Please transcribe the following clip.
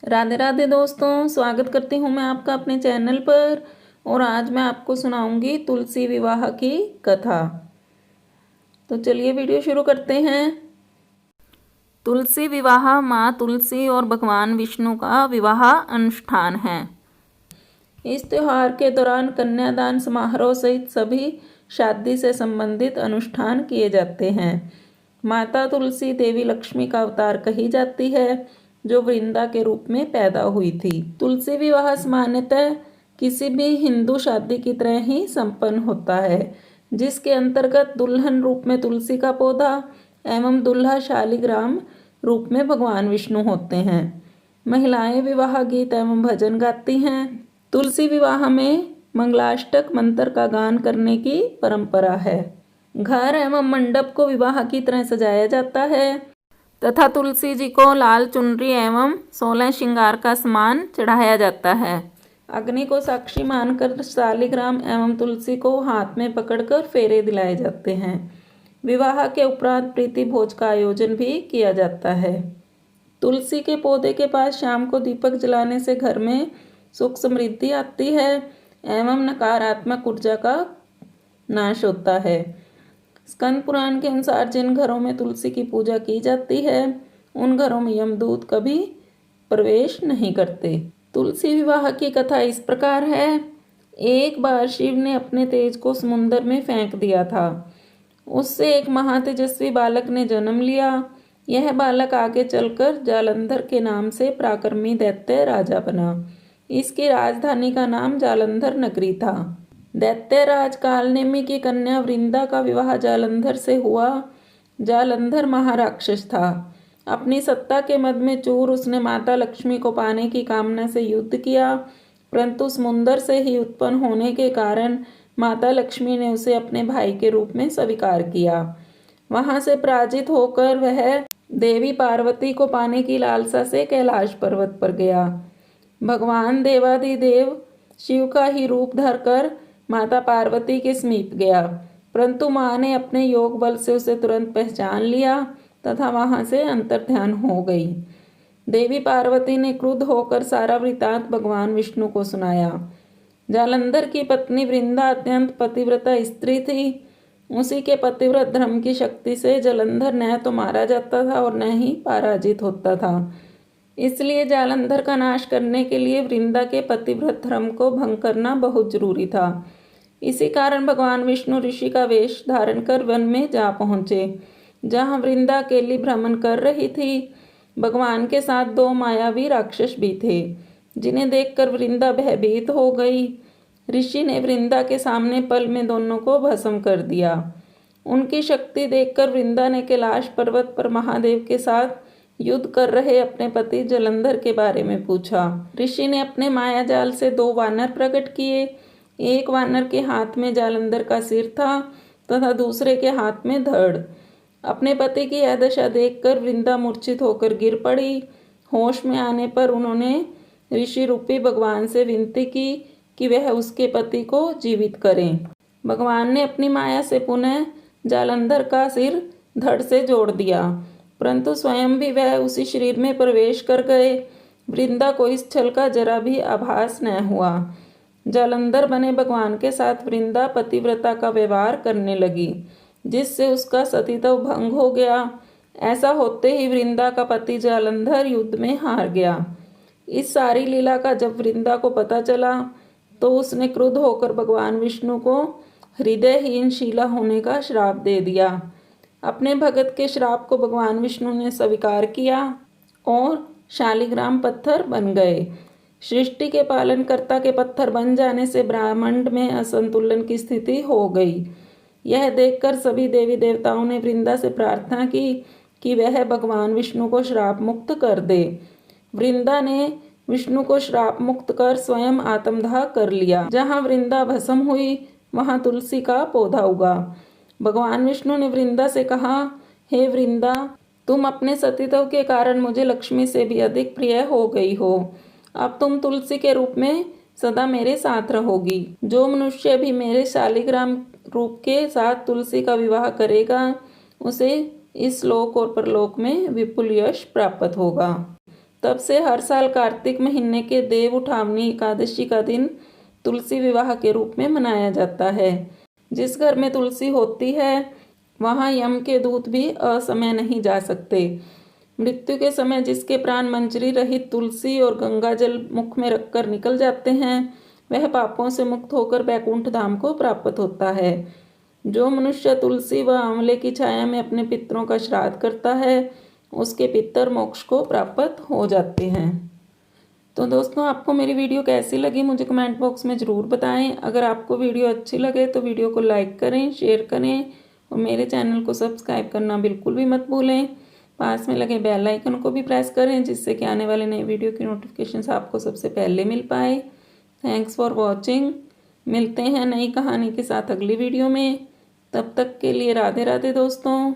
राधे राधे दोस्तों, स्वागत करती हूँ मैं आपका अपने चैनल पर। और आज मैं आपको सुनाऊंगी तुलसी विवाह की कथा। तो चलिए वीडियो शुरू करते हैं। तुलसी विवाह माँ तुलसी और भगवान विष्णु का विवाह अनुष्ठान है। इस त्योहार के दौरान कन्यादान समारोह सहित सभी शादी से संबंधित अनुष्ठान किए जाते हैं। माता तुलसी देवी लक्ष्मी का अवतार कही जाती है, जो वृंदा के रूप में पैदा हुई थी। तुलसी विवाह सामान्यतः किसी भी हिंदू शादी की तरह ही संपन्न होता है, जिसके अंतर्गत दुल्हन रूप में तुलसी का पौधा एवं दूल्हा शालिग्राम रूप में भगवान विष्णु होते हैं। महिलाएं विवाह गीत एवं भजन गाती हैं। तुलसी विवाह में मंगलाष्टक मंत्र का गान करने की परंपरा है। घर एवं मंडप को विवाह की तरह सजाया जाता है तथा तुलसी जी को लाल चुनरी एवं 16 श्रृंगार का सामान चढ़ाया जाता है। अग्नि को साक्षी मानकर शालिग्राम एवं तुलसी को हाथ में पकड़कर फेरे दिलाए जाते हैं। विवाह के उपरांत प्रीति भोज का आयोजन भी किया जाता है। तुलसी के पौधे के पास शाम को दीपक जलाने से घर में सुख समृद्धि आती है एवं नकारात्मक ऊर्जा का नाश होता है। स्कंद पुराण के अनुसार जिन घरों में तुलसी की पूजा की जाती है, उन घरों में यमदूत कभी प्रवेश नहीं करते। तुलसी विवाह की कथा इस प्रकार है। एक बार शिव ने अपने तेज को समुद्र में फेंक दिया था। उससे एक महातेजस्वी बालक ने जन्म लिया। यह बालक आगे चलकर जालंधर के नाम से पराक्रमी दैत्य राजा बना। इसकी राजधानी का नाम जालंधर नगरी था। दैत्यराज कालनेमी की कन्या वृंदा का विवाह जालंधर से हुआ। जालंधर महाराक्षस था। अपनी सत्ता के मद में चूर उसने माता लक्ष्मी को पाने की कामना से युद्ध किया, परंतु समुद्र से ही उत्पन्न होने के कारण माता लक्ष्मी ने उसे अपने भाई के रूप में स्वीकार किया। वहां से पराजित होकर वह देवी पार्वती को पाने की लालसा से कैलाश पर्वत पर गया। भगवान देवाधिदेव शिव का ही रूप धरकर माता पार्वती के समीप गया, परंतु मां ने अपने योग बल से उसे तुरंत पहचान लिया तथा वहां से अंतर्ध्यान हो गई। देवी पार्वती ने क्रुद्ध होकर सारा वृतांत भगवान विष्णु को सुनाया। जालंधर की पत्नी वृंदा अत्यंत पतिव्रता स्त्री थी। उसी के पतिव्रत धर्म की शक्ति से जालंधर न तो मारा जाता था और न ही पराजित होता था। इसलिए जालंधर का नाश करने के लिए वृंदा के पतिव्रत धर्म को भंग करना बहुत जरूरी था। इसी कारण भगवान विष्णु ऋषि का वेश धारण कर वन में जा पहुंचे, जहां वृंदा अकेली भ्रमण कर रही थी। भगवान के साथ 2 मायावी राक्षस भी थे, जिन्हें देखकर वृंदा भयभीत हो गई। ऋषि ने वृंदा के सामने पल में दोनों को भस्म कर दिया। उनकी शक्ति देखकर वृंदा ने कैलाश पर्वत पर महादेव के साथ युद्ध कर रहे अपने पति जालंधर के बारे में पूछा। ऋषि ने अपने माया जाल से 2 वानर प्रकट किए। एक वानर के हाथ में जालंधर का सिर था तथा दूसरे के हाथ में धड़। अपने पति की यह दशा देखकर वृंदा मूर्छित होकर गिर पड़ी। होश में आने पर उन्होंने ऋषि रूपी भगवान से विनती की कि वह उसके पति को जीवित करें। भगवान ने अपनी माया से पुनः जालंधर का सिर धड़ से जोड़ दिया, परंतु स्वयं भी वह उसी शरीर में प्रवेश कर गए। वृंदा को इस छल का जरा भी आभास न हुआ। जालंधर बने भगवान के साथ वृंदा पतिव्रता का व्यवहार करने लगी, जिससे उसका सतीत्व भंग हो गया। ऐसा होते ही वृंदा का पति जालंधर युद्ध में हार गया। इस सारी लीला का जब वृंदा को पता चला, तो उसने क्रुद्ध होकर भगवान विष्णु को हृदयहीन शीला होने का श्राप दे दिया। अपने भगत के श्राप को भगवान विष्णु ने स्वीकार किया और शालिग्राम पत्थर बन गए। सृष्टि के पालनकर्ता के पत्थर बन जाने से ब्रह्मांड में असंतुलन की स्थिति हो गई। यह देखकर सभी देवी देवताओं ने वृंदा से प्रार्थना की कि वह भगवान विष्णु को श्राप मुक्त कर दे। वृंदा ने विष्णु को श्राप मुक्त कर स्वयं आत्मदाह कर लिया। जहाँ वृंदा भस्म हुई, वहाँ तुलसी का पौधा उगा। भगवान विष्णु ने वृंदा से कहा, हे वृंदा, तुम अपने सतीत्व के कारण मुझे लक्ष्मी से भी अधिक प्रिय हो गई हो। अब तुम तुलसी के रूप में सदा मेरे साथ रहोगी। जो मनुष्य भी मेरे शालिग्राम रूप के साथ तुलसी का विवाह करेगा, उसे इस लोक और परलोक में विपुल यश प्राप्त होगा। तब से हर साल कार्तिक महीने के देव उठावनी एकादशी का दिन तुलसी विवाह के रूप में मनाया जाता है। जिस घर में तुलसी होती है वहाँ यम के दूत भी असमय नहीं जा सकते। मृत्यु के समय जिसके प्राण मंजरी रहित तुलसी और गंगा जल मुख में रखकर निकल जाते हैं वह पापों से मुक्त होकर बैकुंठ धाम को प्राप्त होता है। जो मनुष्य तुलसी व आंवले की छाया में अपने पितरों का श्राद्ध करता है उसके पितर मोक्ष को प्राप्त हो जाते हैं। तो दोस्तों, आपको मेरी वीडियो कैसी लगी मुझे कमेंट बॉक्स में ज़रूर बताएं। अगर आपको वीडियो अच्छी लगे तो वीडियो को लाइक करें, शेयर करें और मेरे चैनल को सब्सक्राइब करना बिल्कुल भी मत भूलें। पास में लगे बेल आइकन को भी प्रेस करें जिससे कि आने वाले नए वीडियो की नोटिफिकेशंस आपको सबसे पहले मिल पाए। Thanks for watching. मिलते हैं नई कहानी के साथ अगली वीडियो में। तब तक के लिए राधे राधे दोस्तों।